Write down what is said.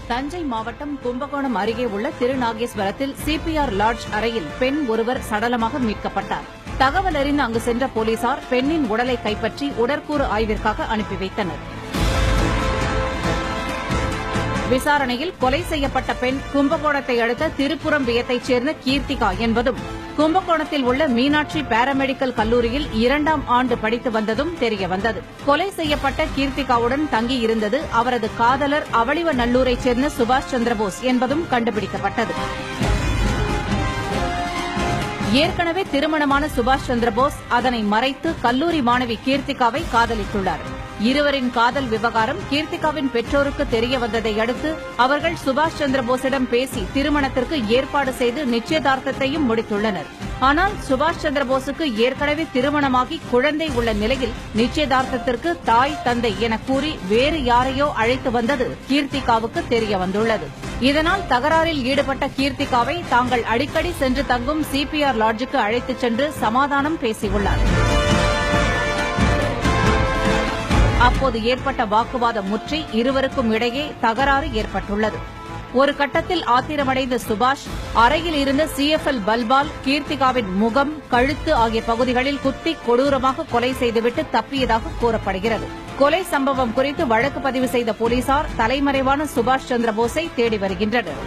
தஞ்சை மாவட்டம் கும்பகோணம் அருகே உள்ள திருநாகேஸ்வரத்தில் சிபிஆர் லாட்ஜ் அறையில் பெண் ஒருவர் சடலமாக மீட்கப்பட்டார். தகவல் அறிந்து அங்கு சென்ற போலீசார் பெண்ணின் உடலை கைப்பற்றி உடற்கூறு ஆய்விற்காக அனுப்பி வைத்தனர். விசாரணையில் கொலை செய்யப்பட்ட பெண் கும்பகோணத்தை அடுத்த திருப்புறம்பியத்தைச் சேர்ந்த கீர்த்திகா என்பதும் கும்பகோணத்தில் உள்ள மீனாட்சி பாராமெடிக்கல் கல்லூரியில் 2ஆம் ஆண்டு படித்து வந்ததும் தெரியவந்தது. கொலை செய்யப்பட்ட கீர்த்திகாவுடன் தங்கியிருந்தது அவரது காதலர் அவளிவநல்லூரைச் சேர்ந்த சுபாஷ் சந்திரபோஸ் என்பதும் கண்டுபிடிக்கப்பட்டது. ஏற்கனவே திருமணமான சுபாஷ் சந்திரபோஸ் அதனை மறைத்து கல்லூரி மாணவி கீர்த்திகாவை காதலித்துள்ளார். இருவரின் காதல் விவகாரம் கீர்த்திகாவின் பெற்றோருக்கு தெரியவந்ததை அடுத்து அவர்கள் சுபாஷ் சந்திரபோஸிடம் பேசி திருமணத்திற்கு ஏற்பாடு செய்து நிச்சயதார்த்தத்தையும் முடித்துள்ளனர். ஆனால் சுபாஷ் சந்திரபோஸுக்கு ஏற்கனவே திருமணமாகி குழந்தை உள்ள நிலையில் நிச்சயதார்த்தத்திற்கு தாய் தந்தை என கூறி வேறு யாரையோ அழைத்து வந்தது கீர்த்திகாவுக்கு தெரியவந்துள்ளது. இதனால் தகராறில் ஈடுபட்ட கீர்த்திகாவை தாங்கள் அடிக்கடி சென்று தங்கும் சிபிஆர் லாட்ஜுக்கு அழைத்துச் சென்று சமாதானம் பேசியுள்ளார். அப்போது ஏற்பட்ட வாக்குவாதம் முற்றி இருவருக்கும் இடையே தகராறு ஏற்பட்டுள்ளது. ஒரு கட்டத்தில் ஆத்திரமடைந்த சுபாஷ் அறையில் இருந்த சிஎஃப்எல் பல்பால் கீர்த்திகாவின் முகம், கழுத்து ஆகிய பகுதிகளில் குத்தி கொடூரமாக கொலை செய்துவிட்டு தப்பியதாக கூறப்படுகிறது. கொலை சம்பவம் குறித்து வழக்கு பதிவு செய்த போலீசார் தலைமறைவான சுபாஷ் சந்திரபோஸை தேடி வருகின்றனர்.